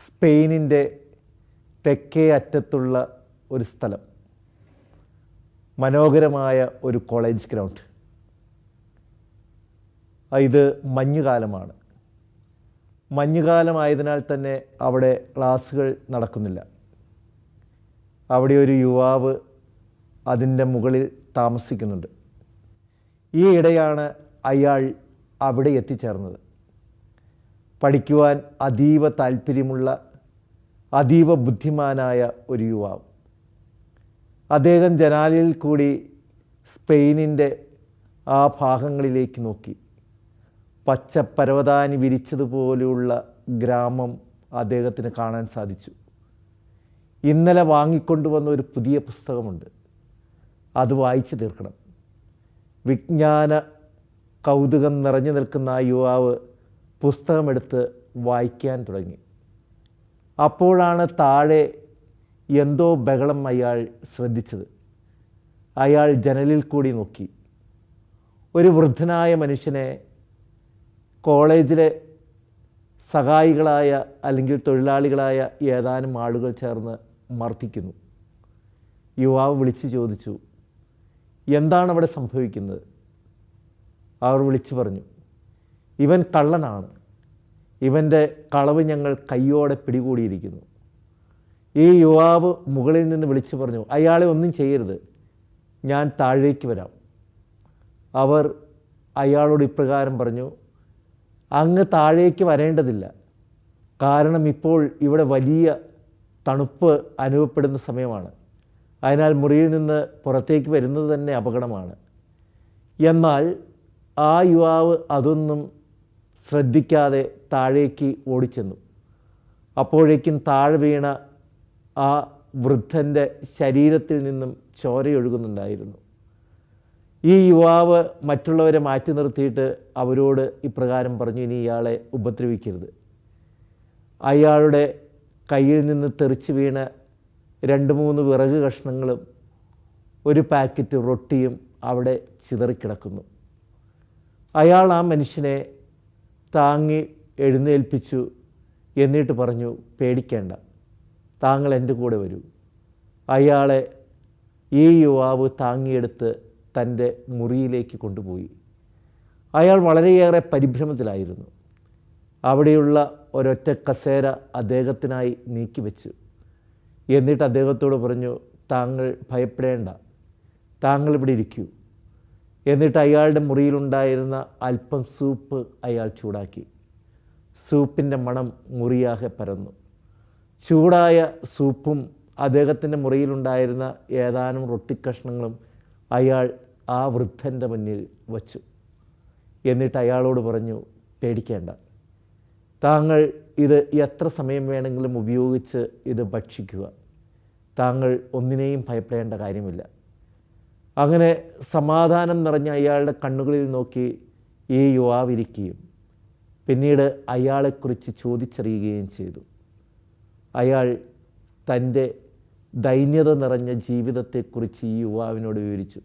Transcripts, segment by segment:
സ്പെയിനിൻ്റെ തെക്കേ അറ്റത്തുള്ള ഒരു സ്ഥലം, മനോഹരമായ ഒരു കോളേജ് ഗ്രൗണ്ട്. ഇത് മഞ്ഞുകാലമാണ്. മഞ്ഞുകാലമായതിനാൽ തന്നെ അവിടെ ക്ലാസ്സുകൾ നടക്കുന്നില്ല. അവിടെ ഒരു യുവാവ് അതിൻ്റെ മുകളിൽ താമസിക്കുന്നുണ്ട്. ഈ ഇടെയാണ് അയാൾ അവിടെ എത്തിച്ചേർന്നത്. പഠിക്കുവാൻ അതീവ താല്പര്യമുള്ള, അതീവ ബുദ്ധിമാനായ ഒരു യുവാവ്. അദ്ദേഹം ജനാലയിൽ കൂടി സ്പെയിനിൻ്റെ ആ ഭാഗങ്ങളിലേക്ക് നോക്കി. പച്ച പരവതാനി വിരിച്ചതുപോലെയുള്ള ഗ്രാമം അദ്ദേഹത്തിന് കാണാൻ സാധിച്ചു. ഇന്നലെ വാങ്ങിക്കൊണ്ടുവന്ന ഒരു പുതിയ പുസ്തകമുണ്ട്, അത് വായിച്ചു തീർക്കണം. വിജ്ഞാന കൗതുകം നിറഞ്ഞു നിൽക്കുന്ന ആ യുവാവ് പുസ്തകമെടുത്ത് വായിക്കാൻ തുടങ്ങി. അപ്പോഴാണ് താഴെ എന്തോ ബഹളം അയാൾ ശ്രദ്ധിച്ചത്. അയാൾ ജനലിൽ കൂടി നോക്കി. ഒരു വൃദ്ധനായ മനുഷ്യനെ കോളേജിലെ സഹായികളായ അല്ലെങ്കിൽ തൊഴിലാളികളായ ഏതാനും ആളുകൾ ചേർന്ന് മർദ്ദിക്കുന്നു. യുവാവ് വിളിച്ചു ചോദിച്ചു, എന്താണ് അവിടെ സംഭവിക്കുന്നത്? അവർ വിളിച്ചു പറഞ്ഞു, ഇവൻ കള്ളനാണ്, ഇവൻ്റെ കളവ് ഞങ്ങൾ കയ്യോടെ പിടികൂടിയിരിക്കുന്നു. ഈ യുവാവ് മുകളിൽ നിന്ന് വിളിച്ചു പറഞ്ഞു, അയാളെ ഒന്നും ചെയ്യരുത്, ഞാൻ താഴേക്ക് വരാം. അവർ അയാളോട് ഇപ്രകാരം പറഞ്ഞു, അങ്ങ് താഴേക്ക് വരേണ്ടതില്ല, കാരണം ഇപ്പോൾ ഇവിടെ വലിയ തണുപ്പ് അനുഭവപ്പെടുന്ന സമയമാണ്. അതിനാൽ മുറിയിൽ നിന്ന് പുറത്തേക്ക് വരുന്നത് തന്നെ അപകടമാണ്. എന്നാൽ ആ യുവാവ് അതൊന്നും ശ്രദ്ധിക്കാതെ താഴേക്ക് ഓടിച്ചെന്നു. അപ്പോഴേക്കും താഴെ വീണ ആ വൃദ്ധൻ്റെ ശരീരത്തിൽ നിന്നും ചോരയൊഴുകുന്നുണ്ടായിരുന്നു. ഈ യുവാവ് മറ്റുള്ളവരെ മാറ്റി നിർത്തിയിട്ട് അവരോട് ഇപ്രകാരം പറഞ്ഞു, ഇനി ഇയാളെ ഉപദ്രവിക്കരുത്. അയാളുടെ കയ്യിൽ നിന്ന് തെറിച്ച് വീണ 2-3 വിറക് കഷ്ണങ്ങളും ഒരു പാക്കറ്റ് റൊട്ടിയും അവിടെ ചിതറിക്കിടക്കുന്നു. അയാൾ ആ മനുഷ്യനെ താങ്ങി എഴുന്നേൽപ്പിച്ചു. എന്നിട്ട് പറഞ്ഞു, പേടിക്കേണ്ട, താങ്കൾ എൻ്റെ കൂടെ വരൂ. അയാളെ ഈ യുവാവ് താങ്ങിയെടുത്ത് തൻ്റെ മുറിയിലേക്ക് കൊണ്ടുപോയി. അയാൾ വളരെയേറെ പരിഭ്രമത്തിലായിരുന്നു. അവിടെയുള്ള ഒരൊറ്റ കസേര അദ്ദേഹത്തിനായി നീക്കിവെച്ചു. എന്നിട്ട് അദ്ദേഹത്തോട് പറഞ്ഞു, താങ്കൾ ഭയപ്പെടേണ്ട, താങ്കൾ ഇവിടെ ഇരിക്കൂ. എന്നിട്ട് അയാളുടെ മുറിയിലുണ്ടായിരുന്ന അല്പം സൂപ്പ് അയാൾ ചൂടാക്കി. സൂപ്പിൻ്റെ മണം മുറിയാകെ പരന്നു. ചൂടായ സൂപ്പും അദ്ദേഹത്തിൻ്റെ മുറിയിലുണ്ടായിരുന്ന ഏതാനും റൊട്ടിക്കഷ്ണങ്ങളും അയാൾ ആ വൃദ്ധൻ്റെ മുന്നിൽ വച്ചു. എന്നിട്ട് അയാളോട് പറഞ്ഞു, പേടിക്കേണ്ട, താങ്കൾ ഇത് എത്ര സമയം വേണമെങ്കിലും ഉപയോഗിച്ച് ഇത് ഭക്ഷിക്കുക. താങ്കൾ ഒന്നിനെയും ഭയപ്പെടേണ്ട കാര്യമില്ല. അങ്ങനെ സമാധാനം നിറഞ്ഞ അയാളുടെ കണ്ണുകളിൽ നോക്കി ഈ യുവാവ് ഇരിക്കുകയും പിന്നീട് അയാളെക്കുറിച്ച് ചോദിച്ചറിയുകയും ചെയ്തു. അയാൾ തൻ്റെ ദൈന്യത നിറഞ്ഞ ജീവിതത്തെക്കുറിച്ച് ഈ യുവാവിനോട് വിവരിച്ചു.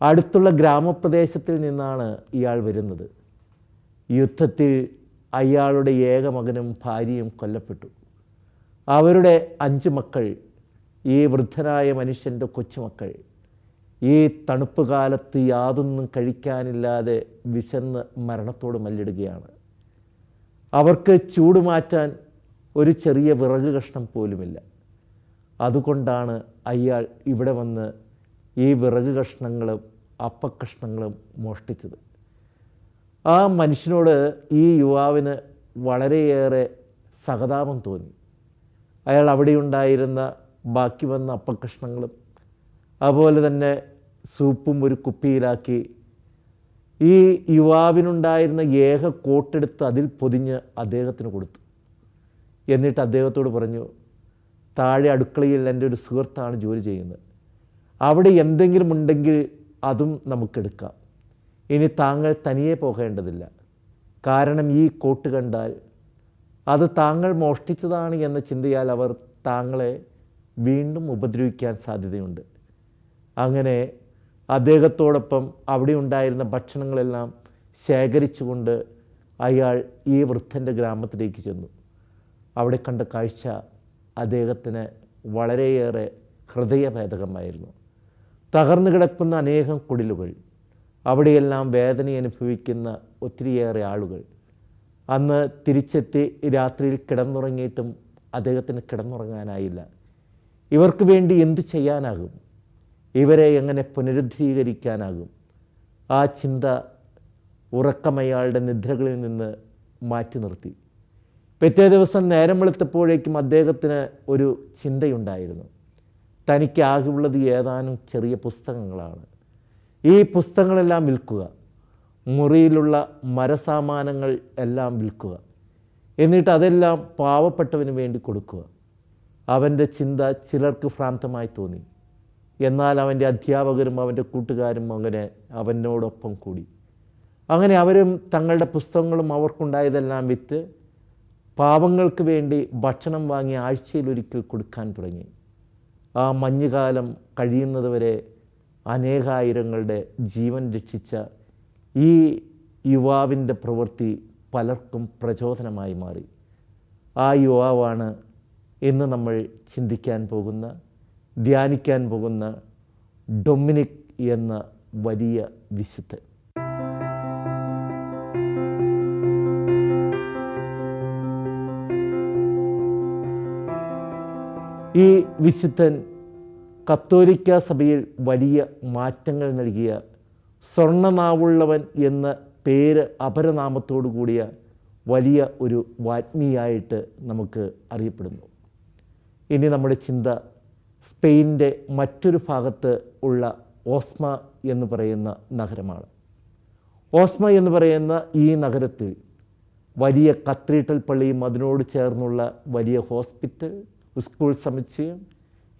അടുത്തുള്ള ഗ്രാമപ്രദേശത്തിൽ നിന്നാണ് ഇയാൾ വരുന്നത്. യുദ്ധത്തിൽ അയാളുടെ ഏക മകനും ഭാര്യയും കൊല്ലപ്പെട്ടു. അവരുടെ 5 മക്കൾ, ഈ വൃദ്ധനായ മനുഷ്യൻ്റെ കൊച്ചുമക്കൾ, ഈ തണുപ്പ് കാലത്ത് യാതൊന്നും കഴിക്കാനില്ലാതെ വിശന്ന് മരണത്തോട് മല്ലിടുകയാണ്. അവർക്ക് ചൂട് മാറ്റാൻ ഒരു ചെറിയ വിറക് കഷ്ണം പോലുമില്ല. അതുകൊണ്ടാണ് അയാൾ ഇവിടെ വന്ന് ഈ വിറക് കഷ്ണങ്ങളും അപ്പക്കഷ്ണങ്ങളും മോഷ്ടിച്ചത്. ആ മനുഷ്യനോട് ഈ യുവാവിന് വളരെയേറെ സഹതാപം തോന്നി. അയാൾ അവിടെയുണ്ടായിരുന്ന ബാക്കി വന്ന അപ്പക്കഷ്ണങ്ങളും അതുപോലെ തന്നെ സൂപ്പും ഒരു കുപ്പിയിലാക്കി ഈ യുവാവിനുണ്ടായിരുന്ന ഏക കോട്ടെടുത്ത് അതിൽ പൊതിഞ്ഞ് അദ്ദേഹത്തിന് കൊടുത്തു. എന്നിട്ട് അദ്ദേഹത്തോട് പറഞ്ഞു, താഴെ അടുക്കളയിൽ എൻ്റെ ഒരു സുഹൃത്താണ് ജോലി ചെയ്യുന്നത്, അവിടെ എന്തെങ്കിലും ഉണ്ടെങ്കിൽ അതും നമുക്കെടുക്കാം. ഇനി താങ്കൾ തനിയെ പോകേണ്ടതില്ല, കാരണം ഈ കോട്ട് കണ്ടാൽ അത് താങ്കൾ മോഷ്ടിച്ചതാണ് എന്ന ചിന്തയാൽ അവർ താങ്കളെ വീണ്ടും ഉപദ്രവിക്കാൻ സാധ്യതയുണ്ട്. അങ്ങനെ അദ്ദേഹത്തോടൊപ്പം അവിടെ ഉണ്ടായിരുന്ന ഭക്ഷണങ്ങളെല്ലാം ശേഖരിച്ചുകൊണ്ട് അയാൾ ഈ വൃദ്ധൻ്റെ ഗ്രാമത്തിലേക്ക് ചെന്നു. അവിടെ കണ്ട കാഴ്ച അദ്ദേഹത്തിന് വളരെയേറെ ഹൃദയഭേദകമായിരുന്നു. തകർന്നു കിടക്കുന്ന അനേകം കുടിലുകൾ, അവിടെയെല്ലാം വേദന അനുഭവിക്കുന്ന ഒത്തിരിയേറെ ആളുകൾ. അന്ന് തിരിച്ചെത്തി രാത്രിയിൽ കിടന്നുറങ്ങിയിട്ടും അദ്ദേഹത്തിന് കിടന്നുറങ്ങാനായില്ല. ഇവർക്ക് വേണ്ടി എന്ത് ചെയ്യാനാകും? ഇവരെ എങ്ങനെ പുനരുദ്ധീകരിക്കാനാകും? ആ ചിന്ത ഉറക്കമയാളുടെ നിദ്രകളിൽ നിന്ന് മാറ്റി നിർത്തി. പിറ്റേ ദിവസം നേരം വെളുത്തപ്പോഴേക്കും അദ്ദേഹത്തിന് ഒരു ചിന്തയുണ്ടായിരുന്നു. തനിക്ക് ആകെയുള്ളത് ഏതാനും ചെറിയ പുസ്തകങ്ങളാണ്. ഈ പുസ്തകങ്ങളെല്ലാം വിൽക്കുക, മുറിയിലുള്ള മരസാമാനങ്ങൾ എല്ലാം വിൽക്കുക, എന്നിട്ട് അതെല്ലാം പാവപ്പെട്ടവന് വേണ്ടി കൊടുക്കുക. അവൻ്റെ ചിന്ത ചിലർക്ക് ഭ്രാന്തമായി തോന്നി. എന്നാൽ അവൻ്റെ അധ്യാപകരും അവൻ്റെ കൂട്ടുകാരും അങ്ങനെ അവനോടൊപ്പം കൂടി. അങ്ങനെ അവരും തങ്ങളുടെ പുസ്തകങ്ങളും അവർക്കുണ്ടായതെല്ലാം വിറ്റ് പാവങ്ങൾക്ക് വേണ്ടി ഭക്ഷണം വാങ്ങി ആഴ്ചയിലൊരിക്കൽ കൊടുക്കാൻ തുടങ്ങി. ആ മഞ്ഞുകാലം കഴിയുന്നതുവരെ അനേകായിരങ്ങളുടെ ജീവൻ രക്ഷിച്ച ഈ യുവാവിൻ്റെ പ്രവൃത്തി പലർക്കും പ്രചോദനമായി മാറി. ആ യുവാവാണ് ഇന്ന് നമ്മൾ ചിന്തിക്കാൻ പോകുന്ന, ധ്യാനിക്കാൻ പോകുന്ന ഡൊമിനിക് എന്ന വലിയ വിശുദ്ധൻ. ഈ വിശുദ്ധൻ കത്തോലിക്ക സഭയിൽ വലിയ മാറ്റങ്ങൾ നൽകിയ, സ്വർണ്ണനാവുള്ളവൻ എന്ന പേര് അപരനാമത്തോടു കൂടിയ വലിയ ഒരു വാഗ്മിയായിട്ട് നമുക്ക് അറിയപ്പെടുന്നു. ഇനി നമ്മുടെ ചിന്ത സ്പെയിനിൻ്റെ മറ്റൊരു ഭാഗത്ത് ഉള്ള ഓസ്മ എന്ന് പറയുന്ന നഗരമാണ്. ഓസ്മ എന്ന് പറയുന്ന ഈ നഗരത്തിൽ വലിയ കത്തീഡ്രൽ പള്ളിയും അതിനോട് ചേർന്നുള്ള വലിയ ഹോസ്പിറ്റൽ, സ്കൂൾ സമുച്ചയം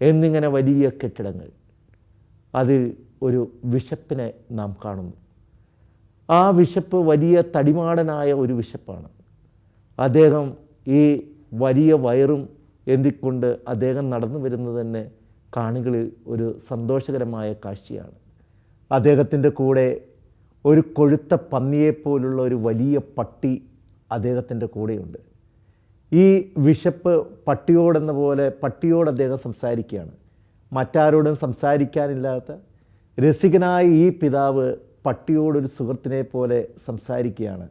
എന്നിങ്ങനെ വലിയ കെട്ടിടങ്ങൾ. അതിൽ ഒരു ബിഷപ്പിനെ നാം കാണുന്നു. ആ ബിഷപ്പ് വലിയ തടിമാടനായ ഒരു ബിഷപ്പാണ്. അദ്ദേഹം ഈ വലിയ വയറും എന്തിക്കൊണ്ട് അദ്ദേഹം നടന്നു വരുന്നത് തന്നെ കാണികളിൽ ഒരു സന്തോഷകരമായ കാഴ്ചയാണ്. അദ്ദേഹത്തിൻ്റെ കൂടെ ഒരു കൊഴുത്ത പന്നിയെപ്പോലുള്ള ഒരു വലിയ പട്ടി അദ്ദേഹത്തിൻ്റെ കൂടെയുണ്ട്. ഈ ബിഷപ്പ് പട്ടിയോടെന്ന പോലെ പട്ടിയോട് അദ്ദേഹം സംസാരിക്കുകയാണ്. മറ്റാരോടും സംസാരിക്കാനില്ലാത്ത രസികനായ ഈ പിതാവ് പട്ടിയോടൊരു സുഹൃത്തിനെ പോലെ സംസാരിക്കുകയാണ്.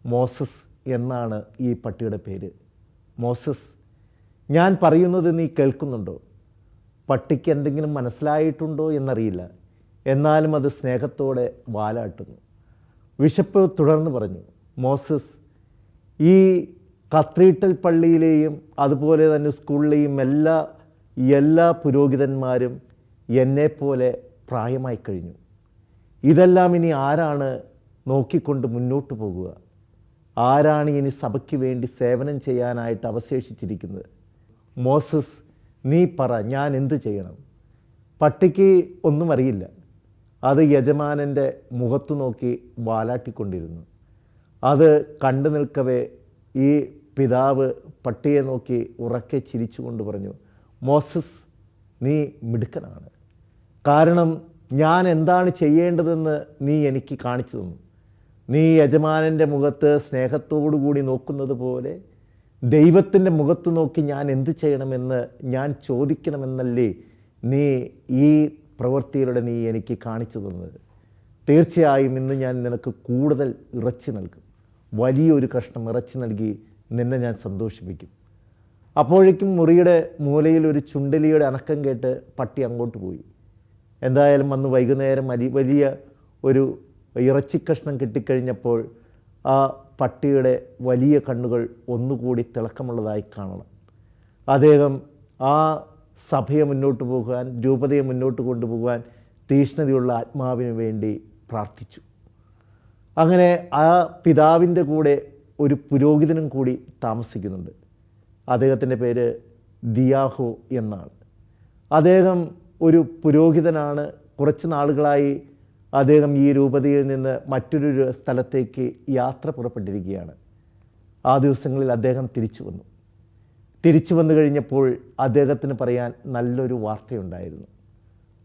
മോസസ് എന്നാണ് ഈ പട്ടിയുടെ പേര്. മോസസ്, ഞാൻ പറയുന്നത് നീ കേൾക്കുന്നുണ്ടോ? പട്ടിക്ക് എന്തെങ്കിലും മനസ്സിലായിട്ടുണ്ടോ എന്നറിയില്ല, എന്നാലും അത് സ്നേഹത്തോടെ വാലാട്ടുന്നു. ബിഷപ്പ് തുടർന്ന് പറഞ്ഞു, മോസസ്, ഈ കത്തീഡ്രൽ പള്ളിയിലെയും അതുപോലെ തന്നെ സ്കൂളിലെയും എല്ലാ പുരോഹിതന്മാരും എന്നെപ്പോലെ പ്രായമായി കഴിഞ്ഞു. ഇതെല്ലാം ഇനി ആരാണ് നോക്കിക്കൊണ്ട് മുന്നോട്ട് പോകുക? ആരാണ് ഇനി സഭയ്ക്ക് വേണ്ടി സേവനം ചെയ്യാനായിട്ട് അവശേഷിച്ചിരിക്കുന്നത്? മോസസ്, നീ പറ, ഞാൻ എന്തു ചെയ്യണം? പട്ടിക്ക് ഒന്നും അറിയില്ല. അത് യജമാനൻ്റെ മുഖത്ത് നോക്കി വാലാട്ടിക്കൊണ്ടിരുന്നു. അത് കണ്ടു നിൽക്കവേ ഈ പിതാവ് പട്ടിയെ നോക്കി ഉറക്കെ ചിരിച്ചുകൊണ്ട് പറഞ്ഞു, മോസസ്, നീ മിടുക്കനാണ്. കാരണം ഞാൻ എന്താണ് ചെയ്യേണ്ടതെന്ന് നീ എനിക്ക് കാണിച്ചു തന്നു. നീ യജമാനൻ്റെ മുഖത്ത് സ്നേഹത്തോടു കൂടി നോക്കുന്നത് പോലെ ദൈവത്തിൻ്റെ മുഖത്ത് നോക്കി ഞാൻ എന്ത് ചെയ്യണമെന്ന് ഞാൻ ചോദിക്കണമെന്നല്ലേ നീ ഈ പ്രവൃത്തിയിലൂടെ നീ എനിക്ക് കാണിച്ചു തന്നത്. തീർച്ചയായും ഇന്ന് ഞാൻ നിനക്ക് കൂടുതൽ ഇറച്ചി നൽകും. വലിയൊരു കഷ്ണം ഇറച്ചി നൽകി നിന്നെ ഞാൻ സന്തോഷിപ്പിക്കും. അപ്പോഴേക്കും മുറിയുടെ മൂലയിൽ ഒരു ചുണ്ടലിയുടെ അനക്കം കേട്ട് പട്ടി അങ്ങോട്ട് പോയി. എന്തായാലും അന്ന് വൈകുന്നേരം വലിയ ഒരു ഇറച്ചിക്കഷ്ണം കിട്ടിക്കഴിഞ്ഞപ്പോൾ ആ പട്ടിയുടെ വലിയ കണ്ണുകൾ ഒന്നുകൂടി തിളക്കമുള്ളതായി കാണണം. അദ്ദേഹം ആ സഭയെ മുന്നോട്ട് പോകുവാൻ, രൂപതയെ മുന്നോട്ട് കൊണ്ടുപോകുവാൻ തീഷ്ണതയുള്ള ആത്മാവിന് വേണ്ടി പ്രാർത്ഥിച്ചു. അങ്ങനെ ആ പിതാവിൻ്റെ കൂടെ ഒരു പുരോഹിതനും കൂടി താമസിക്കുന്നുണ്ട്. അദ്ദേഹത്തിൻ്റെ പേര് ദിയാഹോ എന്നാണ്. അദ്ദേഹം ഒരു പുരോഹിതനാണ്. കുറച്ച് നാളുകളായി അദ്ദേഹം ഈ രൂപതയിൽ നിന്ന് മറ്റൊരു സ്ഥലത്തേക്ക് യാത്ര പുറപ്പെട്ടിരിക്കുകയാണ്. ആ ദിവസങ്ങളിൽ അദ്ദേഹം തിരിച്ചു വന്നു കഴിഞ്ഞപ്പോൾ അദ്ദേഹത്തിന് പറയാൻ നല്ലൊരു വാർത്തയുണ്ടായിരുന്നു.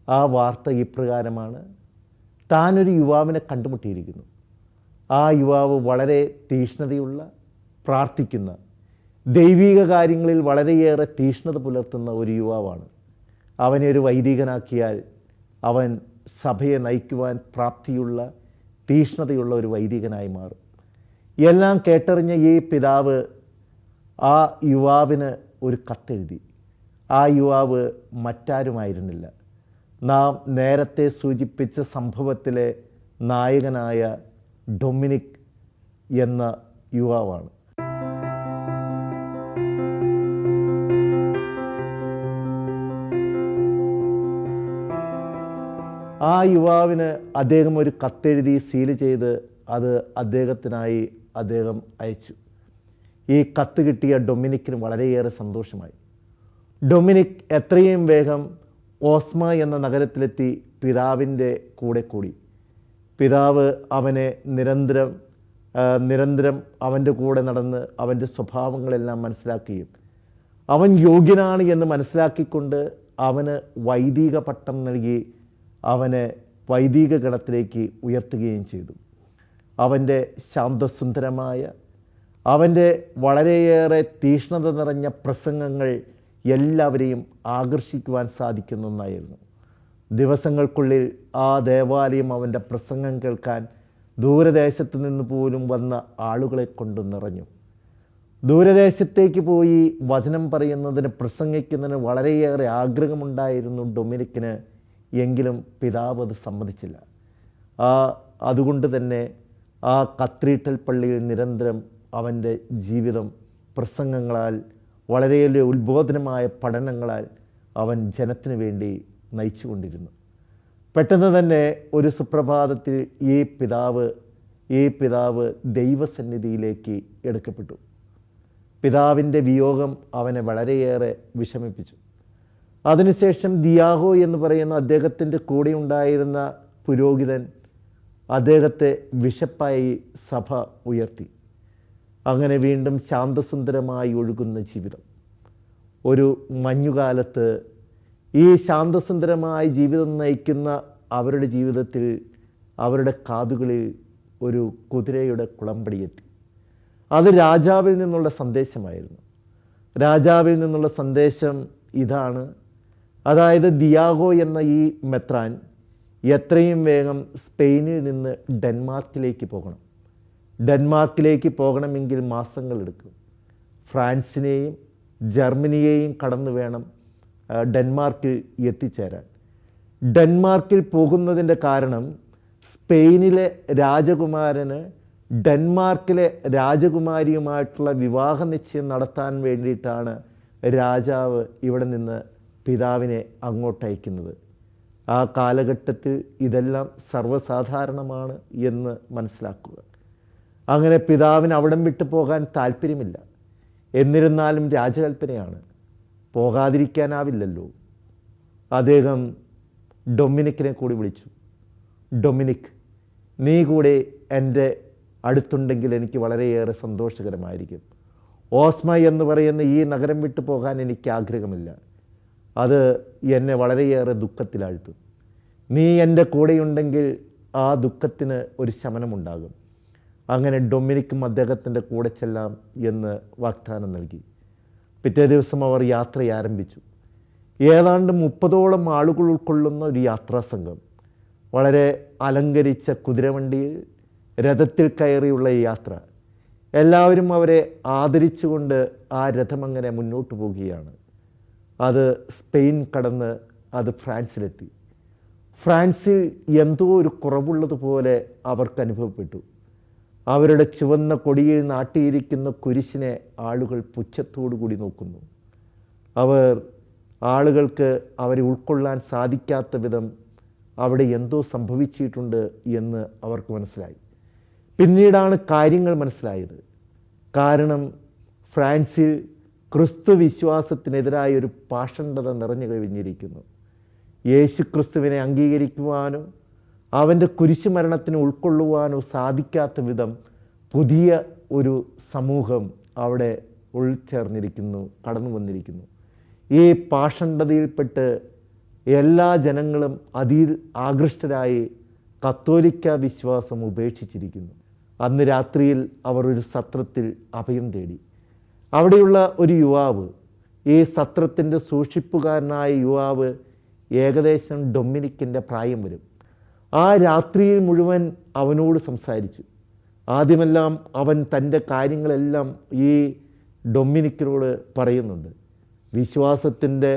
ആ വാർത്ത ഇപ്രകാരമാണ്: താനൊരു യുവാവിനെ കണ്ടുമുട്ടിയിരിക്കുന്നു. ആ യുവാവ് വളരെ തീഷ്ണതയുള്ള, പ്രാർത്ഥിക്കുന്ന, ദൈവിക കാര്യങ്ങളിൽ വളരെയേറെ തീഷ്ണത പുലർത്തുന്ന ഒരു യുവാവാണ്. അവനെ ഒരു വൈദികനാക്കിയാൽ അവൻ സഭയെ നയിക്കുവാൻ പ്രാപ്തിയുള്ള തീഷ്ണതയുള്ള ഒരു വൈദികനായി മാറും. എല്ലാം കേട്ടറിഞ്ഞ ഈ പിതാവ് ആ യുവാവിന് ഒരു കത്തെഴുതി. ആ യുവാവ് മറ്റാരുമായിരുന്നില്ല, നാം നേരത്തെ സൂചിപ്പിച്ച സംഭവത്തിലെ നായകനായ ഡൊമിനിക് എന്ന യുവാവാണ്. ആ യുവാവിന് അദ്ദേഹം ഒരു കത്തെഴുതി സീല് ചെയ്ത് അത് അദ്ദേഹത്തിനായി അദ്ദേഹം അയച്ചു. ഈ കത്ത് കിട്ടിയ ഡൊമിനിക്കിന് വളരെയേറെ സന്തോഷമായി. ഡൊമിനിക് എത്രയും വേഗം ഓസ്മ എന്ന നഗരത്തിലെത്തി പിതാവിൻ്റെ കൂടെ കൂടി. പിതാവ് അവനെ നിരന്തരം അവൻ്റെ കൂടെ നടന്ന് അവൻ്റെ സ്വഭാവങ്ങളെല്ലാം മനസ്സിലാക്കുകയും അവൻ യോഗ്യനാണ് എന്ന് മനസ്സിലാക്കിക്കൊണ്ട് അവന് വൈദിക പട്ടം നൽകി അവനെ വൈദിക ഗണത്തിലേക്ക് ഉയർത്തുകയും ചെയ്തു. അവൻ്റെ ശാന്തസുന്ദരമായ, അവൻ്റെ വളരെയേറെ തീഷ്ണത നിറഞ്ഞ പ്രസംഗങ്ങൾ എല്ലാവരെയും ആകർഷിക്കുവാൻ സാധിക്കുന്ന ഒന്നായിരുന്നു. ദിവസങ്ങൾക്കുള്ളിൽ ആ ദേവാലയം അവൻ്റെ പ്രസംഗം കേൾക്കാൻ ദൂരദേശത്തു നിന്ന് പോലും വന്ന ആളുകളെ കൊണ്ട് നിറഞ്ഞു. ദൂരദേശത്തേക്ക് പോയി വചനം പറയുന്നതിന്, പ്രസംഗിക്കുന്നതിന് വളരെയേറെ ആഗ്രഹമുണ്ടായിരുന്നു ഡൊമിനിക്കിന്. എങ്കിലും പിതാവ് അത് സമ്മതിച്ചില്ല. അതുകൊണ്ട് തന്നെ ആ കത്തീഡ്രൽ പള്ളിയിൽ നിരന്തരം അവൻ്റെ ജീവിതം പ്രസംഗങ്ങളാൽ, വളരെയേറെ ഉത്ബോധനമായ പഠനങ്ങളാൽ അവൻ ജനത്തിനു വേണ്ടി നയിച്ചുകൊണ്ടിരുന്നു. പെട്ടെന്ന് തന്നെ ഒരു സുപ്രഭാതത്തിൽ ഈ പിതാവ് ദൈവസന്നിധിയിലേക്ക് എടുക്കപ്പെട്ടു. പിതാവിൻ്റെ വിയോഗം അവനെ വളരെയേറെ വിഷമിപ്പിച്ചു. അതിനുശേഷം ദിയാഗോ എന്ന് പറയുന്ന അദ്ദേഹത്തിൻ്റെ കൂടെ ഉണ്ടായിരുന്ന പുരോഹിതൻ അദ്ദേഹത്തെ ബിഷപ്പായി സഭ ഉയർത്തി. അങ്ങനെ വീണ്ടും ശാന്തസുന്ദരമായി ഒഴുകുന്ന ജീവിതം. ഒരു മഞ്ഞുകാലത്ത് ഈ ശാന്തസുന്ദരമായ ജീവിതം നയിക്കുന്ന അവരുടെ ജീവിതത്തിൽ അവരുടെ കാതുകളിൽ ഒരു കുതിരയുടെ കുളമ്പടിയെത്തി. അത് രാജാവിൽ നിന്നുള്ള സന്ദേശമായിരുന്നു. രാജാവിൽ നിന്നുള്ള സന്ദേശം ഇതാണ്. അതായത് ദിയാഗോ എന്ന ഈ മെത്രാൻ എത്രയും വേഗം സ്പെയിനിൽ നിന്ന് ഡെൻമാർക്കിലേക്ക് പോകണം. ഡെൻമാർക്കിലേക്ക് പോകണമെങ്കിൽ മാസങ്ങളെടുക്കും. ഫ്രാൻസിനെയും ജർമ്മനിയെയും കടന്നു വേണം ഡെൻമാർക്കിൽ എത്തിച്ചേരാൻ. ഡെൻമാർക്കിൽ പോകുന്നതിൻ്റെ കാരണം സ്പെയിനിലെ രാജകുമാരന് ഡെൻമാർക്കിലെ രാജകുമാരിയുമായിട്ടുള്ള വിവാഹ നിശ്ചയം നടത്താൻ വേണ്ടിയിട്ടാണ് രാജാവ് ഇവിടെ നിന്ന് പിതാവിനെ അങ്ങോട്ട് അയക്കുന്നത്. ആ കാലഘട്ടത്തിൽ ഇതെല്ലാം സർവ്വസാധാരണമാണ് എന്ന് മനസ്സിലാക്കുക. അങ്ങനെ പിതാവിന് അവിടം വിട്ടു പോകാൻ താല്പര്യമില്ല. എന്നിരുന്നാലും രാജകൽപ്പനയാണ്, പോകാതിരിക്കാനാവില്ലല്ലോ. അദ്ദേഹം ഡൊമിനിക്കിനെ കൂടി വിളിച്ചു. ഡൊമിനിക്, നീ കൂടെ എൻ്റെ അടുത്തുണ്ടെങ്കിൽ എനിക്ക് വളരെയേറെ സന്തോഷകരമായിരിക്കും. ഓസ്മ എന്ന് പറയുന്ന ഈ നഗരം വിട്ടു പോകാൻ എനിക്ക് ആഗ്രഹമില്ല. അത് എന്നെ വളരെയേറെ ദുഃഖത്തിലാഴ്ത്തും. നീ എൻ്റെ കൂടെയുണ്ടെങ്കിൽ ആ ദുഃഖത്തിന് ഒരു ശമനമുണ്ടാകും. അങ്ങനെ ഡൊമിനിക്കും അദ്ദേഹത്തിൻ്റെ കൂടെ ചെല്ലാം എന്ന് വാഗ്ദാനം നൽകി. പിറ്റേ ദിവസം അവർ യാത്ര ആരംഭിച്ചു. ഏതാണ്ട് 30ഓളം ആളുകൾ ഉൾക്കൊള്ളുന്ന ഒരു യാത്രാസംഘം. വളരെ അലങ്കരിച്ച കുതിരവണ്ടിയിൽ രഥത്തിൽ കയറിയുള്ള ഈ യാത്ര. എല്ലാവരും അവരെ ആദരിച്ചുകൊണ്ട് ആ രഥമങ്ങനെ മുന്നോട്ട് പോവുകയാണ്. അത് സ്പെയിൻ കടന്ന് അത് ഫ്രാൻസിലെത്തി. ഫ്രാൻസിൽ എന്തോ ഒരു കുറവുള്ളതുപോലെ അവർക്ക് അനുഭവപ്പെട്ടു. അവരുടെ ചുവന്ന കൊടിയിൽ നാട്ടിയിരിക്കുന്ന കുരിശിനെ ആളുകൾ പുച്ഛത്തോടു കൂടി നോക്കുന്നു. ആളുകൾക്ക് അവരെ ഉൾക്കൊള്ളാൻ സാധിക്കാത്ത വിധം അവിടെ എന്തോ സംഭവിച്ചിട്ടുണ്ട് എന്ന് അവർക്ക് മനസ്സിലായി. പിന്നീടാണ് കാര്യങ്ങൾ മനസ്സിലായത്. കാരണം ഫ്രാൻസിൽ ക്രിസ്തു വിശ്വാസത്തിനെതിരായ ഒരു പാഷണ്ഡത നിറഞ്ഞു കഴിഞ്ഞിരിക്കുന്നു. യേശു ക്രിസ്തുവിനെ അംഗീകരിക്കുവാനോ അവൻ്റെ കുരിശുമരണത്തിന് ഉൾക്കൊള്ളുവാനോ സാധിക്കാത്ത വിധം പുതിയ ഒരു സമൂഹം അവിടെ ഉൾച്ചേർന്നിരിക്കുന്നു, കടന്നു വന്നിരിക്കുന്നു. ഈ പാഷണ്ഡതയിൽപ്പെട്ട് എല്ലാ ജനങ്ങളും അതിൽ ആകൃഷ്ടരായി കത്തോലിക്ക വിശ്വാസം ഉപേക്ഷിച്ചിരിക്കുന്നു. അന്ന് രാത്രിയിൽ അവർ ഒരു സത്രത്തിൽ അഭയം തേടി. അവിടെയുള്ള ഒരു യുവാവ്, ഈ സത്രത്തിൻ്റെ സൂക്ഷിപ്പുകാരനായ യുവാവ് ഏകദേശം ഡൊമിനിക്കിൻ്റെ പ്രായം വരും. ആ രാത്രിയിൽ മുഴുവൻ അവനോട് സംസാരിച്ചു. ആദ്യമെല്ലാം അവൻ തൻ്റെ കാര്യങ്ങളെല്ലാം ഈ ഡൊമിനിക്കിനോട് പറയുന്നുണ്ട്. വിശ്വാസത്തിൻ്റെ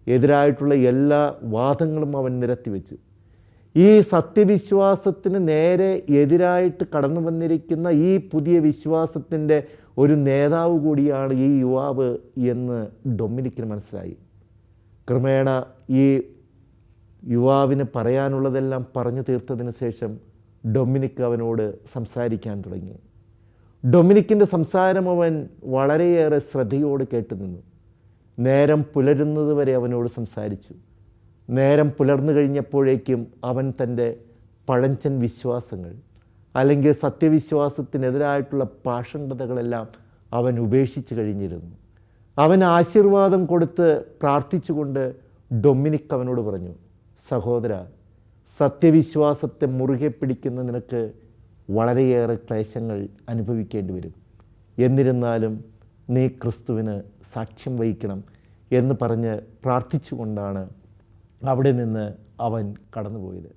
എതിരായിട്ടുള്ള എല്ലാ വാദങ്ങളും അവൻ നിരത്തിവെച്ചു. ഈ സത്യവിശ്വാസത്തിന് നേരെ എതിരായിട്ട് കടന്നു വന്നിരിക്കുന്ന ഈ പുതിയ വിശ്വാസത്തിൻ്റെ ഒരു നേതാവ് കൂടിയാണ് ഈ യുവാവ് എന്ന് ഡൊമിനിക്കിന് മനസ്സിലായി. ക്രമേണ ഈ യുവാവിന് പറയാനുള്ളതെല്ലാം പറഞ്ഞു തീർത്തതിന് ശേഷം ഡൊമിനിക്ക് അവനോട് സംസാരിക്കാൻ തുടങ്ങി. ഡൊമിനിക്കിൻ്റെ സംസാരം അവൻ വളരെയേറെ ശ്രദ്ധയോട് കേട്ടു നിന്നു. നേരം പുലരുന്നത് വരെ അവനോട് സംസാരിച്ചു. നേരം പുലർന്നു കഴിഞ്ഞപ്പോഴേക്കും അവൻ തൻ്റെ പഴഞ്ചൻ വിശ്വാസങ്ങൾ അല്ലെങ്കിൽ സത്യവിശ്വാസത്തിനെതിരായിട്ടുള്ള പാഷണ്ഡതകളെല്ലാം അവൻ ഉപേക്ഷിച്ച് കഴിഞ്ഞിരുന്നു. അവൻ ആശീർവാദം കൊടുത്ത് പ്രാർത്ഥിച്ചുകൊണ്ട് ഡൊമിനിക്ക് അവനോട് പറഞ്ഞു, സഹോദര, സത്യവിശ്വാസത്തെ മുറുകെ പിടിക്കുന്ന നിനക്ക് വളരെയേറെ ക്ലേശങ്ങൾ അനുഭവിക്കേണ്ടി വരും. എന്നിരുന്നാലും നീ ക്രിസ്തുവിന് സാക്ഷ്യം വഹിക്കണം എന്ന് പറഞ്ഞ് പ്രാർത്ഥിച്ചുകൊണ്ടാണ് അവിടെ നിന്ന് അവൻ കടന്നുപോയത്.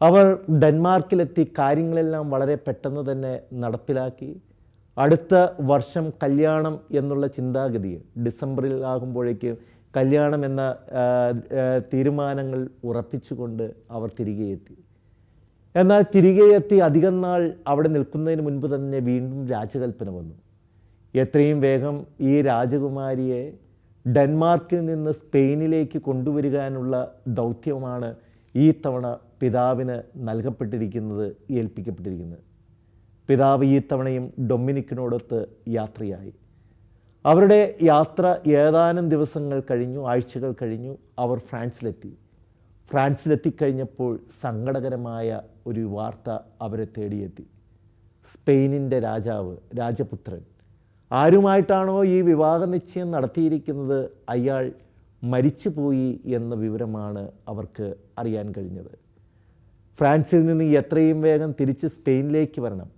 അവർ ഡെൻമാർക്കിലെത്തി കാര്യങ്ങളെല്ലാം വളരെ പെട്ടെന്ന് തന്നെ നടപ്പിലാക്കി. അടുത്ത വർഷം കല്യാണം എന്നുള്ള ചിന്താഗതി ഡിസംബറിൽ ആകുമ്പോഴേക്കും കല്യാണം എന്ന തീരുമാനങ്ങൾ ഉറപ്പിച്ചുകൊണ്ട് അവർ തിരികെ എത്തി. എന്നാൽ തിരികെ എത്തി അധികം നാൾ അവിടെ നിൽക്കുന്നതിന് മുൻപ് തന്നെ വീണ്ടും രാജകൽപ്പന വന്നു. എത്രയും വേഗം ഈ രാജകുമാരിയെ ഡെൻമാർക്കിൽ നിന്ന് സ്പെയിനിലേക്ക് കൊണ്ടുവരികാനുള്ള ദൗത്യമാണ് ഈ തവണ പിതാവിന് നൽകപ്പെട്ടിരിക്കുന്നത്, ഏൽപ്പിക്കപ്പെട്ടിരിക്കുന്നത്. പിതാവ് ഈ തവണയും ഡൊമിനിക്കിനോടൊത്ത് യാത്രയായി. അവരുടെ യാത്ര ഏതാനും ദിവസങ്ങൾ കഴിഞ്ഞു, ആഴ്ചകൾ കഴിഞ്ഞു. അവർ ഫ്രാൻസിലെത്തി. ഫ്രാൻസിലെത്തിക്കഴിഞ്ഞപ്പോൾ സങ്കടകരമായ ഒരു വാർത്ത അവരെ തേടിയെത്തി. സ്പെയിനിൻ്റെ രാജപുത്രൻ ആരുമായിട്ടാണോ ഈ വിവാഹ നിശ്ചയം നടത്തിയിരിക്കുന്നത് അയാൾ മരിച്ചുപോയി എന്ന വിവരമാണ് അവർക്ക് അറിയാൻ കഴിഞ്ഞത്. ഫ്രാൻസിൽ നിന്ന് എത്രയും വേഗം തിരിച്ച് സ്പെയിനിലേക്ക് വരണം.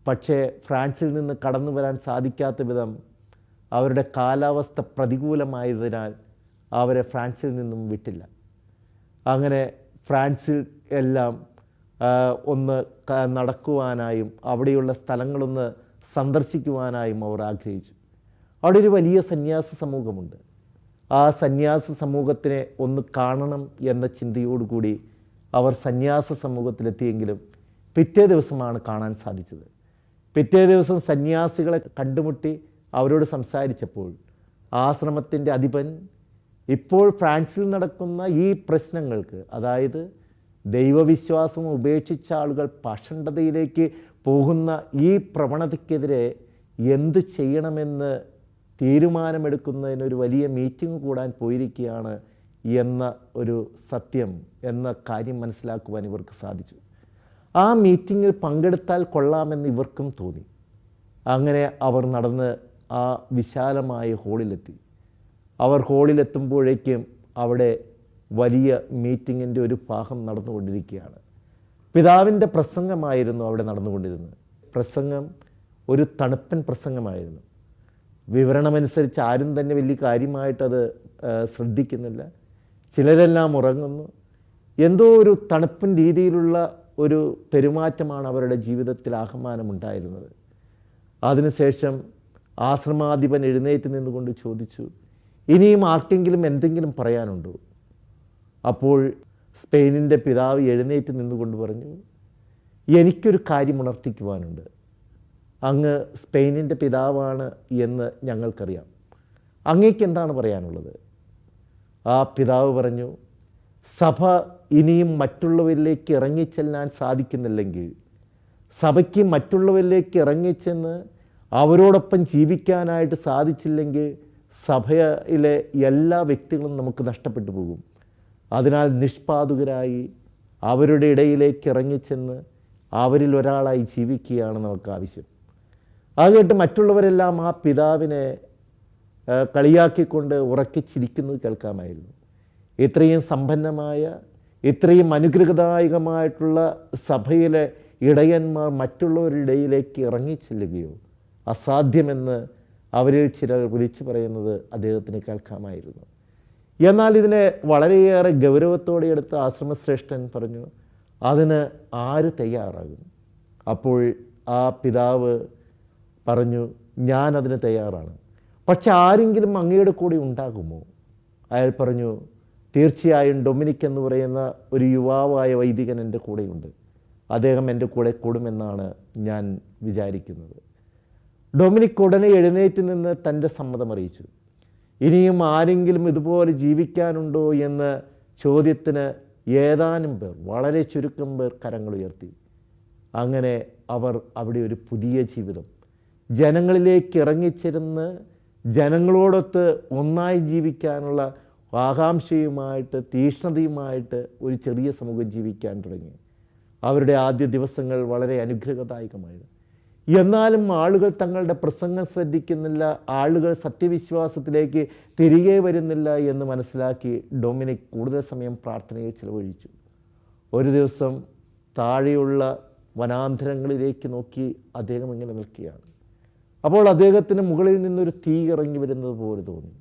പക്ഷേ ഫ്രാൻസിൽ നിന്ന് കടന്നു വരാൻ സാധിക്കാത്ത വിധം അവരുടെ കാലാവസ്ഥ പ്രതികൂലമായതിനാൽ അവരെ ഫ്രാൻസിൽ നിന്നും വിട്ടില്ല. അങ്ങനെ ഫ്രാൻസിൽ എല്ലാം ഒന്ന് നടക്കുവാനായും അവിടെയുള്ള സ്ഥലങ്ങളൊന്ന് സന്ദർശിക്കുവാനായും അവർ ആഗ്രഹിച്ചു. അവിടെ ഒരു വലിയ സന്യാസ സമൂഹമുണ്ട്. ആ സന്യാസ സമൂഹത്തിനെ ഒന്ന് കാണണം എന്ന ചിന്തയോടുകൂടി അവർ സന്യാസ സമൂഹത്തിലെത്തിയെങ്കിലും പിറ്റേ ദിവസമാണ് കാണാൻ സാധിച്ചത്. പിറ്റേ ദിവസം സന്യാസികളെ കണ്ടുമുട്ടി അവരോട് സംസാരിച്ചപ്പോൾ ആശ്രമത്തിൻ്റെ അധിപൻ ഇപ്പോൾ ഫ്രാൻസിൽ നടക്കുന്ന ഈ പ്രശ്നങ്ങൾക്ക്, അതായത് ദൈവവിശ്വാസം ഉപേക്ഷിച്ച ആളുകൾ പാഷണ്ഡതയിലേക്ക് പോകുന്ന ഈ പ്രവണതയ്ക്കെതിരെ എന്ത് ചെയ്യണമെന്ന് തീരുമാനമെടുക്കുന്നതിനൊരു വലിയ മീറ്റിംഗ് കൂടാൻ പോയിരിക്കുകയാണ് എന്ന ഒരു സത്യം, എന്ന കാര്യം മനസ്സിലാക്കുവാൻ ഇവർക്ക് സാധിച്ചു. ആ മീറ്റിങ്ങിൽ പങ്കെടുത്താൽ കൊള്ളാമെന്ന് ഇവർക്കും തോന്നി. അങ്ങനെ അവർ നടന്ന് ആ വിശാലമായ ഹോളിലെത്തി. അവർ ഹോളിലെത്തുമ്പോഴേക്കും അവിടെ വലിയ മീറ്റിങ്ങിൻ്റെ ഒരു ഭാഗം നടന്നുകൊണ്ടിരിക്കുകയാണ്. പിതാവിൻ്റെ പ്രസംഗമായിരുന്നു അവിടെ നടന്നുകൊണ്ടിരുന്നത്. പ്രസംഗം ഒരു തണുപ്പൻ പ്രസംഗമായിരുന്നു. വിവരണമനുസരിച്ച് ആരും തന്നെ വലിയ കാര്യമായിട്ടത് ശ്രദ്ധിക്കുന്നില്ല. ചിലരെല്ലാം ഉറങ്ങുന്നു. എന്തോ ഒരു തണുപ്പൻ രീതിയിലുള്ള ഒരു പെരുമാറ്റമാണ് അവരുടെ ജീവിതത്തിൽ ആഹ്വാനമുണ്ടായിരുന്നത്. അതിനുശേഷം ആശ്രമാധിപൻ എഴുന്നേറ്റ് നിന്നുകൊണ്ട് ചോദിച്ചു, ഇനിയും ആർക്കെങ്കിലും എന്തെങ്കിലും പറയാനുണ്ടോ? അപ്പോൾ സ്പെയിനിൻ്റെ പിതാവ് എഴുന്നേറ്റ് നിന്നുകൊണ്ട് പറഞ്ഞു, എനിക്കൊരു കാര്യം ഉണർത്തിക്കുവാനുണ്ട്. അങ്ങ് സ്പെയിനിൻ്റെ പിതാവാണ് എന്ന് ഞങ്ങൾക്കറിയാം. അങ്ങേക്ക് എന്താണ് പറയാനുള്ളത്? ആ പിതാവ് പറഞ്ഞു, സഭ ഇനിയും മറ്റുള്ളവരിലേക്ക് ഇറങ്ങിച്ചെല്ലാൻ സാധിക്കുന്നില്ലെങ്കിൽ, സഭയ്ക്ക് മറ്റുള്ളവരിലേക്ക് ഇറങ്ങിച്ചെന്ന് അവരോടൊപ്പം ജീവിക്കാനായിട്ട് സാധിച്ചില്ലെങ്കിൽ സഭയിലെ എല്ലാ വ്യക്തികളും നമുക്ക് നഷ്ടപ്പെട്ടു പോകും. അതിനാൽ നിഷ്പാതുകരായി അവരുടെ ഇടയിലേക്ക് ഇറങ്ങിച്ചെന്ന് അവരിൽ ഒരാളായി ജീവിക്കുകയാണ് നമുക്ക് ആവശ്യം. അത് കേട്ട് മറ്റുള്ളവരെല്ലാം ആ പിതാവിനെ കളിയാക്കിക്കൊണ്ട് ഉറക്കി ചിരിക്കുന്നത് കേൾക്കാമായിരുന്നു. ഇത്രയും സമ്പന്നമായ, ഇത്രയും അനുഗ്രഹദായകമായിട്ടുള്ള സഭയിലെ ഇടയന്മാർ മറ്റുള്ളവരുടെ ഇടയിലേക്ക് ഇറങ്ങിച്ചെല്ലുകയോ? അസാധ്യമെന്ന് അവരിൽ ചിലർ വിളിച്ചു പറയുന്നത് അദ്ദേഹത്തിന് കേൾക്കാമായിരുന്നു. എന്നാൽ ഇതിനെ വളരെയേറെ ഗൗരവത്തോടെ എടുത്ത ആശ്രമശ്രേഷ്ഠൻ പറഞ്ഞു, അതിന് ആര് തയ്യാറാകും? അപ്പോൾ ആ പിതാവ് പറഞ്ഞു, ഞാനതിന് തയ്യാറാണ്, പക്ഷെ ആരെങ്കിലും അങ്ങയുടെ കൂടെ ഉണ്ടാകുമോ? അയാൾ പറഞ്ഞു, തീർച്ചയായും ഡൊമിനിക് എന്ന് പറയുന്ന ഒരു യുവാവായ വൈദികൻ എൻ്റെ കൂടെയുണ്ട്, അദ്ദേഹം എൻ്റെ കൂടെ കൂടുമെന്നാണ് ഞാൻ വിചാരിക്കുന്നത്. ഡൊമിനിക് ഉടനെ എഴുന്നേറ്റ് നിന്ന് തൻ്റെ സമ്മതം അറിയിച്ചു. ഇനിയും ആരെങ്കിലും ഇതുപോലെ ജീവിക്കാനുണ്ടോ എന്ന ചോദ്യത്തിന് ഏതാനും പേർ, വളരെ ചുരുക്കം പേർ കരങ്ങൾ ഉയർത്തി. അങ്ങനെ അവർ അവിടെ ഒരു പുതിയ ജീവിതം, ജനങ്ങളിലേക്ക് ഇറങ്ങിച്ചെന്ന് ജനങ്ങളോടൊത്ത് ഒന്നായി ജീവിക്കാനുള്ള ആകാംക്ഷയുമായിട്ട് തീഷ്ണതയുമായിട്ട് ഒരു ചെറിയ സമൂഹം ജീവിക്കാൻ തുടങ്ങി. അവരുടെ ആദ്യ ദിവസങ്ങൾ വളരെ അനുഗ്രഹദായകമായിരുന്നു. എന്നാലും ആളുകൾ തങ്ങളുടെ പ്രസംഗം ശ്രദ്ധിക്കുന്നില്ല, ആളുകൾ സത്യവിശ്വാസത്തിലേക്ക് തിരികെ വരുന്നില്ല എന്ന് മനസ്സിലാക്കി ഡൊമിനിക് കൂടുതൽ സമയം പ്രാർത്ഥനയിൽ ചിലവഴിച്ചു. ഒരു ദിവസം താഴെയുള്ള വനാന്തരങ്ങളിലേക്ക് നോക്കി അദ്ദേഹം ഇങ്ങനെ നിൽക്കുകയാണ്. അപ്പോൾ അദ്ദേഹത്തിന് മുകളിൽ നിന്നൊരു തീ ഇറങ്ങി വരുന്നത് പോലെ തോന്നി.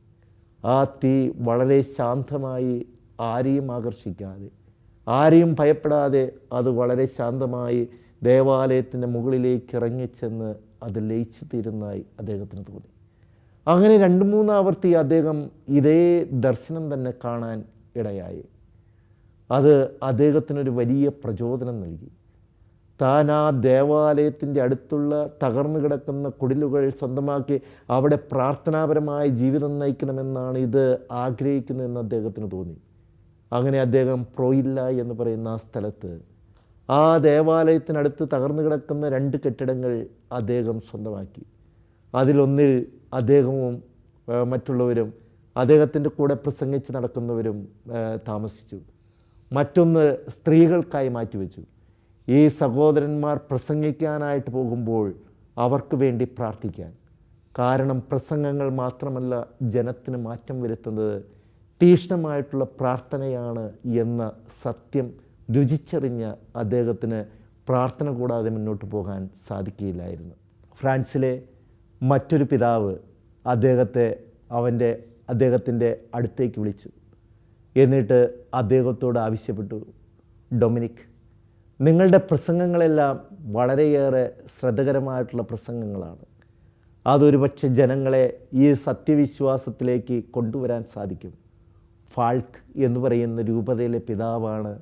ആ തീ വളരെ ശാന്തമായി, ആരെയും ആകർഷിക്കാതെ, ആരെയും ഭയപ്പെടാതെ അത് വളരെ ശാന്തമായി ദേവാലയത്തിൻ്റെ മുകളിലേക്ക് ഇറങ്ങിച്ചെന്ന് അത് ലയിച്ചു തീരുന്നതായി അദ്ദേഹത്തിന് തോന്നി. അങ്ങനെ 2-3 ആവർത്തി അദ്ദേഹം ഇതേ ദർശനം തന്നെ കാണാൻ ഇടയായി. അത് അദ്ദേഹത്തിനൊരു വലിയ പ്രചോദനം നൽകി. താൻ ആ ദേവാലയത്തിൻ്റെ അടുത്തുള്ള തകർന്നു കിടക്കുന്ന കുടിലുകൾ സ്വന്തമാക്കി അവിടെ പ്രാർത്ഥനാപരമായ ജീവിതം നയിക്കണമെന്നാണ് ഇത് ആഗ്രഹിക്കുന്നതെന്ന് അദ്ദേഹത്തിന് തോന്നി. അങ്ങനെ അദ്ദേഹം പ്രോയില്ല എന്ന് പറയുന്ന ആ സ്ഥലത്ത്, ആ ദേവാലയത്തിനടുത്ത് തകർന്നു കിടക്കുന്ന 2 കെട്ടിടങ്ങൾ അദ്ദേഹം സ്വന്തമാക്കി. അതിലൊന്നിൽ അദ്ദേഹവും മറ്റുള്ളവരും അദ്ദേഹത്തിൻ്റെ കൂടെ പ്രസംഗിച്ച് നടക്കുന്നവരും താമസിച്ചു. മറ്റൊന്ന് സ്ത്രീകൾക്കായി മാറ്റിവെച്ചു. ഈ സഹോദരന്മാർ പ്രസംഗിക്കാനായിട്ട് പോകുമ്പോൾ അവർക്ക് വേണ്ടി പ്രാർത്ഥിക്കാൻ. കാരണം പ്രസംഗങ്ങൾ മാത്രമല്ല ജനത്തിന് മാറ്റം വരുത്തുന്നത്, തീക്ഷ്ണമായിട്ടുള്ള പ്രാർത്ഥനയാണ് എന്ന സത്യം രുചിച്ചറിഞ്ഞ അദ്ദേഹത്തിന് പ്രാർത്ഥന കൂടാതെ മുന്നോട്ട് പോകാൻ സാധിക്കുകയില്ലായിരുന്നു. ഫ്രാൻസിലെ മറ്റൊരു പിതാവ് അദ്ദേഹത്തിൻ്റെ അടുത്തേക്ക് വിളിച്ചു. എന്നിട്ട് അദ്ദേഹത്തോട് ആവശ്യപ്പെട്ടു, ഡൊമിനിക്, നിങ്ങളുടെ പ്രസംഗങ്ങളെല്ലാം വളരെയേറെ ശ്രദ്ധകരമായിട്ടുള്ള പ്രസംഗങ്ങളാണ്. അതൊരു പക്ഷേ ജനങ്ങളെ ഈ സത്യവിശ്വാസത്തിലേക്ക് കൊണ്ടുവരാൻ സാധിക്കും. ഫാൾക്ക് എന്ന് പറയുന്ന രൂപതയിലെ പിതാവാണ്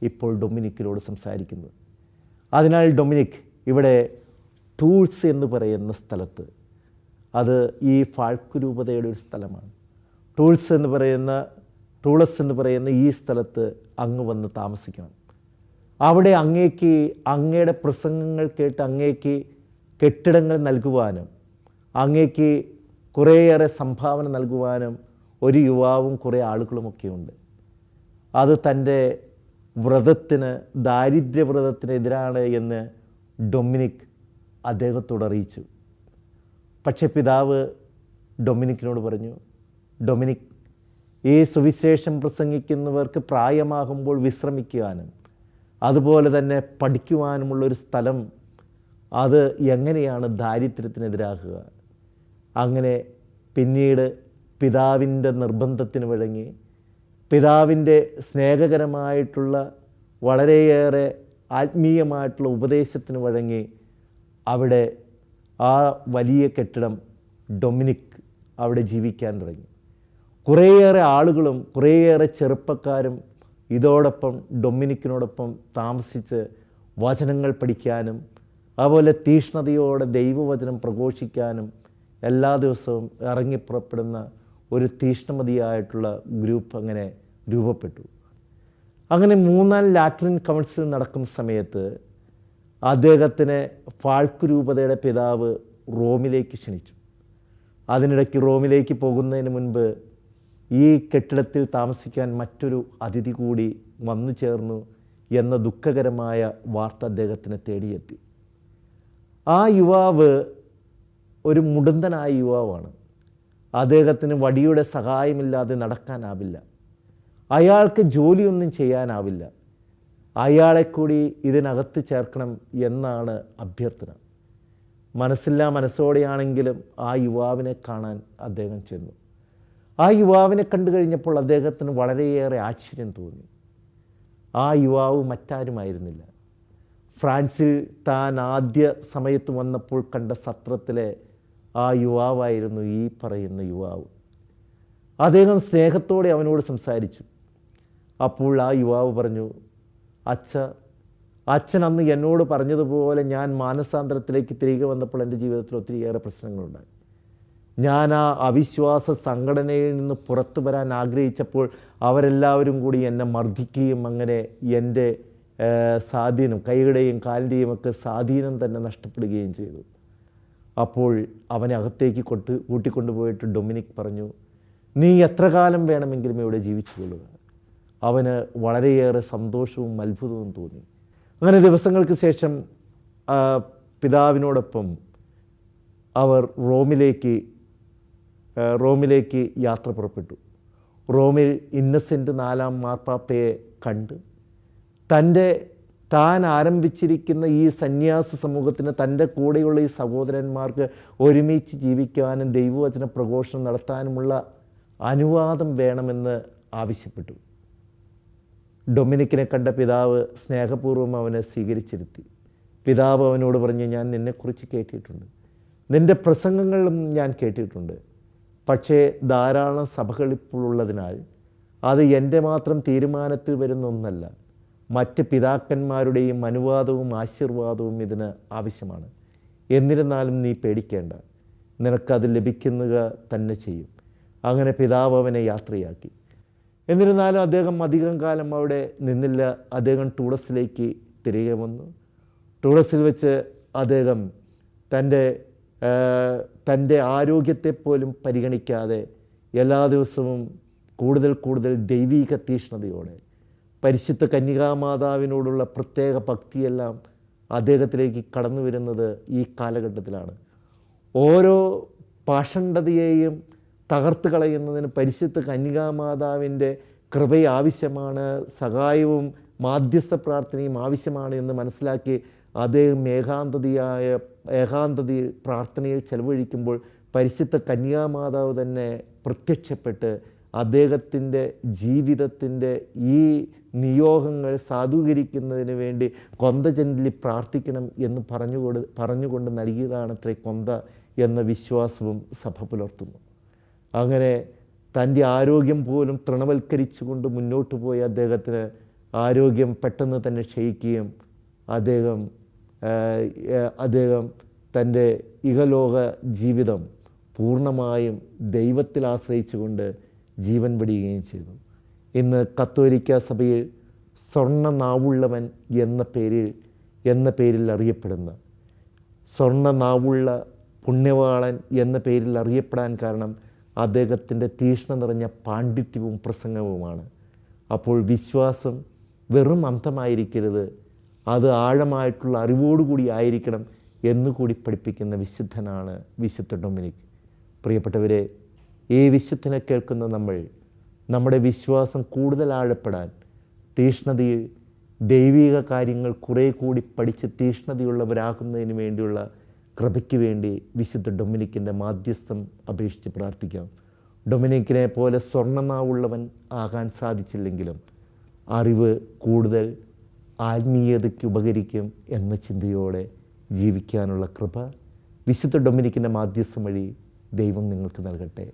ഇപ്പോൾ ഡൊമിനിക്കിനോട് സംസാരിക്കുന്നത്. അതിനാൽ ഡൊമിനിക്, ഇവിടെ ടൂൾസ് എന്ന് പറയുന്ന സ്ഥലത്ത്, അത് ഈ ഫാൾക്ക് രൂപതയുടെ ഒരു സ്ഥലമാണ്. ടൂളസ് എന്ന് പറയുന്ന ഈ സ്ഥലത്ത് അങ്ങ് വന്ന് താമസിക്കണം. അവിടെ അങ്ങയുടെ പ്രസംഗങ്ങൾ കേട്ട് അങ്ങേക്ക് കെട്ടിടങ്ങൾ നൽകുവാനും അങ്ങേക്ക് കുറേയേറെ സംഭാവന നൽകുവാനും ഒരു യുവാവും കുറേ ആളുകളുമൊക്കെയുണ്ട്. അത് തൻ്റെ ദാരിദ്ര്യവ്രതത്തിനെതിരാണ് എന്ന് ഡൊമിനിക് അദ്ദേഹത്തോട് അറിയിച്ചു. പക്ഷേ പിതാവ് ഡൊമിനിക്കിനോട് പറഞ്ഞു, ഡൊമിനിക്, ഈ സുവിശേഷം പ്രസംഗിക്കുന്നവർക്ക് പ്രായമാകുമ്പോൾ വിശ്രമിക്കുവാനും അതുപോലെ തന്നെ പഠിക്കുവാനുമുള്ളൊരു സ്ഥലം, അത് എങ്ങനെയാണ് ദാരിദ്ര്യത്തിനെതിരാകുക? അങ്ങനെ പിന്നീട് പിതാവിൻ്റെ നിർബന്ധത്തിന് വഴങ്ങി, പിതാവിൻ്റെ സ്നേഹകരമായിട്ടുള്ള വളരെയേറെ ആത്മീയമായിട്ടുള്ള ഉപദേശത്തിന് വഴങ്ങി അവിടെ ആ വലിയ കെട്ടിടം ഡൊമിനിക് അവിടെ ജീവിക്കാൻ തുടങ്ങി. കുറേയേറെ ആളുകളും കുറേയേറെ ചെറുപ്പക്കാരും ഇതോടൊപ്പം ഡൊമിനിക്കിനോടൊപ്പം താമസിച്ച് വചനങ്ങൾ പഠിക്കാനും അതുപോലെ തീഷ്ണതയോടെ ദൈവവചനം പ്രഘോഷിക്കാനും എല്ലാ ദിവസവും ഇറങ്ങിപ്പുറപ്പെടുന്ന ഒരു തീഷ്ണമതിയായിട്ടുള്ള ഗ്രൂപ്പ് അങ്ങനെ രൂപപ്പെട്ടു. അങ്ങനെ 3-ാം ലാറ്ററൻ കൗൺസിൽ നടക്കുന്ന സമയത്ത് അദ്ദേഹത്തിനെ ഫാൾക്ക് രൂപതയുടെ പിതാവ് റോമിലേക്ക് ക്ഷണിച്ചു. അതിനിടയ്ക്ക് റോമിലേക്ക് പോകുന്നതിന് മുൻപ് ഈ കെട്ടിടത്തിൽ താമസിക്കാൻ മറ്റൊരു അതിഥി കൂടി വന്നു ചേർന്നു എന്ന ദുഃഖകരമായ വാർത്ത അദ്ദേഹത്തിനെ തേടിയെത്തി. ആ യുവാവ് ഒരു മുടന്തനായ യുവാവാണ്. അദ്ദേഹത്തിന് വടിയുടെ സഹായമില്ലാതെ നടക്കാനാവില്ല. അയാൾക്ക് ജോലിയൊന്നും ചെയ്യാനാവില്ല. അയാളെ കൂടി ഇതിനകത്ത് ചേർക്കണം എന്നാണ് അഭ്യർത്ഥന. മനസ്സില്ലാ മനസ്സോടെയാണെങ്കിലും ആ യുവാവിനെ കാണാൻ അദ്ദേഹം ചെന്നു. ആ യുവാവിനെ കണ്ടു കഴിഞ്ഞപ്പോൾ അദ്ദേഹത്തിന് വളരെയേറെ ആശ്ചര്യം തോന്നി. ആ യുവാവ് മറ്റാരുമായിരുന്നില്ല, ഫ്രാൻസിൽ താൻ ആദ്യ സമയത്ത് വന്നപ്പോൾ കണ്ട സത്രത്തിലെ ആ യുവാവായിരുന്നു ഈ പറയുന്ന യുവാവ്. അദ്ദേഹം സ്നേഹത്തോടെ അവനോട് സംസാരിച്ചു. അപ്പോൾ ആ യുവാവ് പറഞ്ഞു, അച്ഛൻ അന്ന് എന്നോട് പറഞ്ഞതുപോലെ ഞാൻ മാനസാന്തരത്തിലേക്ക് തിരികെ വന്നപ്പോൾ എൻ്റെ ജീവിതത്തിൽ ഒത്തിരിയേറെ പ്രശ്നങ്ങളുണ്ടായി. ഞാൻ ആ അവിശ്വാസ സംഘടനയിൽ നിന്ന് പുറത്തു വരാൻ ആഗ്രഹിച്ചപ്പോൾ അവരെല്ലാവരും കൂടി എന്നെ മർദ്ദിക്കുകയും അങ്ങനെ എൻ്റെ സ്വാധീനം, കൈയുടെയും കാലിൻ്റെയും ഒക്കെ സ്വാധീനം തന്നെ നഷ്ടപ്പെടുകയും ചെയ്തു. അപ്പോൾ അവനെ അകത്തേക്ക് കൂട്ടിക്കൊണ്ടുപോയിട്ട് ഡൊമിനിക് പറഞ്ഞു, നീ എത്ര കാലം വേണമെങ്കിലും ഇവിടെ ജീവിച്ചു കൊള്ളുക. അവന് വളരെയേറെ സന്തോഷവും അത്ഭുതവും തോന്നി. അങ്ങനെ ദിവസങ്ങൾക്ക് ശേഷം പിതാവിനോടൊപ്പം അവർ റോമിലേക്ക് യാത്ര പുറപ്പെട്ടു. റോമിൽ ഇന്നസെൻ്റ് നാലാം മാർപ്പാപ്പയെ കണ്ട് താൻ ആരംഭിച്ചിരിക്കുന്ന ഈ സന്യാസ സമൂഹത്തിന് തൻ്റെ കൂടെയുള്ള ഈ സഹോദരന്മാർക്ക് ഒരുമിച്ച് ജീവിക്കാനും ദൈവവചന പ്രഘോഷണം നടത്താനുമുള്ള അനുവാദം വേണമെന്ന് ആവശ്യപ്പെട്ടു. ഡൊമിനിക്കിനെ കണ്ട പിതാവ് സ്നേഹപൂർവ്വം അവനെ സ്വീകരിച്ചിരുത്തി. പിതാവ് അവനോട് പറഞ്ഞു, ഞാൻ നിന്നെക്കുറിച്ച് കേട്ടിട്ടുണ്ട്, നിൻ്റെ പ്രസംഗങ്ങളും ഞാൻ കേട്ടിട്ടുണ്ട്. പക്ഷേ ധാരാളം സഭകൾ ഇപ്പോഴുള്ളതിനാൽ അത് എൻ്റെ മാത്രം തീരുമാനത്തിൽ വരുന്ന ഒന്നല്ല. മറ്റ് പിതാക്കന്മാരുടെയും അനുവാദവും ആശീർവാദവും ഇതിന് ആവശ്യമാണ്. എന്നിരുന്നാലും നീ പേടിക്കേണ്ട, നിനക്കത് ലഭിക്കുക തന്നെ ചെയ്യും. അങ്ങനെ പിതാവ് അവനെ യാത്രയാക്കി. എന്നിരുന്നാലും അദ്ദേഹം അധികം കാലം അവിടെ നിന്നില്ല. അദ്ദേഹം ടൂളസിലേക്ക് തിരികെ വന്നു. ടൂളസിൽ വെച്ച് അദ്ദേഹം തൻ്റെ ആരോഗ്യത്തെപ്പോലും പരിഗണിക്കാതെ എല്ലാ ദിവസവും കൂടുതൽ ദൈവീക തീഷ്ണതയോടെ പരിശുദ്ധ കന്യകാമാതാവിനോടുള്ള പ്രത്യേക ഭക്തിയെല്ലാം അദ്ദേഹത്തിലേക്ക് കടന്നു വരുന്നത് ഈ കാലഘട്ടത്തിലാണ്. ഓരോ പാഷണ്ഡതയെയും തകർത്ത് കളയുന്നതിന് പരിശുദ്ധ കന്യകാമാതാവിൻ്റെ കൃപ ആവശ്യമാണ്, സഹായവും മാധ്യസ്ഥ പ്രാർത്ഥനയും ആവശ്യമാണ് എന്ന് മനസ്സിലാക്കി അദ്ദേഹം ഏകാന്തതയിൽ പ്രാർത്ഥനയിൽ ചെലവഴിക്കുമ്പോൾ പരിശുദ്ധ കന്യകാമാതാവ് തന്നെ പ്രത്യക്ഷപ്പെട്ട് അദ്ദേഹത്തിൻ്റെ ജീവിതത്തിൻ്റെ ഈ നിയോഗങ്ങൾ സാധൂകരിക്കുന്നതിന് വേണ്ടി കൊന്ത ചൊല്ലി പ്രാർത്ഥിക്കണം എന്ന് പറഞ്ഞുകൊണ്ട് നൽകിയതാണത്രേ കൊന്ത എന്ന വിശ്വാസവും സഭ പുലർത്തുന്നു. അങ്ങനെ തൻ്റെ ആരോഗ്യം പോലും തൃണവൽക്കരിച്ചുകൊണ്ട് മുന്നോട്ട് പോയ അദ്ദേഹത്തിന് ആരോഗ്യം പെട്ടെന്ന് തന്നെ ക്ഷയിക്കുകയും അദ്ദേഹം തൻ്റെ ഇഹലോക ജീവിതം പൂർണ്ണമായും ദൈവത്തിൽ ആശ്രയിച്ചുകൊണ്ട് ജീവൻ വെടിയുകയും ചെയ്തു. ഇന്ന് കത്തോലിക്ക സഭയിൽ സ്വർണ്ണ നാവുള്ളവൻ എന്ന പേരിൽ അറിയപ്പെടുന്ന, സ്വർണ്ണ നാവുള്ള പുണ്യവാളൻ എന്ന പേരിൽ അറിയപ്പെടാൻ കാരണം അദ്ദേഹത്തിൻ്റെ തീഷ്ണ നിറഞ്ഞ പാണ്ഡിത്യവും പ്രസംഗവുമാണ്. അപ്പോൾ വിശ്വാസം വെറും അന്തമായിരിക്കരുത്, അത് ആഴമായിട്ടുള്ള അറിവോടുകൂടി ആയിരിക്കണം എന്നുകൂടി പഠിപ്പിക്കുന്ന വിശുദ്ധനാണ് വിശുദ്ധ ഡൊമിനിക്. പ്രിയപ്പെട്ടവരെ, ഈ വിശുദ്ധനെ കേൾക്കുന്ന നമ്മുടെ വിശ്വാസം കൂടുതൽ ആഴപ്പെടാൻ തീഷ്ണതയിൽ ദൈവിക കാര്യങ്ങൾ കുറേ കൂടി പഠിച്ച് തീഷ്ണതയുള്ളവരാകുന്നതിന് വേണ്ടിയുള്ള കൃപയ്ക്ക് വേണ്ടി വിശുദ്ധ ഡൊമിനിക്കിൻ്റെ മാധ്യസ്ഥം അപേക്ഷിച്ച് പ്രാർത്ഥിക്കാം. ഡൊമിനിക്കിനെ പോലെ സ്വർണ്ണനാവുള്ളവൻ ആകാൻ സാധിച്ചില്ലെങ്കിലും അറിവ് കൂടുതൽ ആത്മീയതയ്ക്ക് ഉപകരിക്കും എന്ന ചിന്തയോടെ ജീവിക്കാനുള്ള കൃപ വിശുദ്ധ ഡൊമിനിക്കിൻ്റെ മാധ്യസ്ഥം വഴി ദൈവം നിങ്ങൾക്ക് നൽകട്ടെ.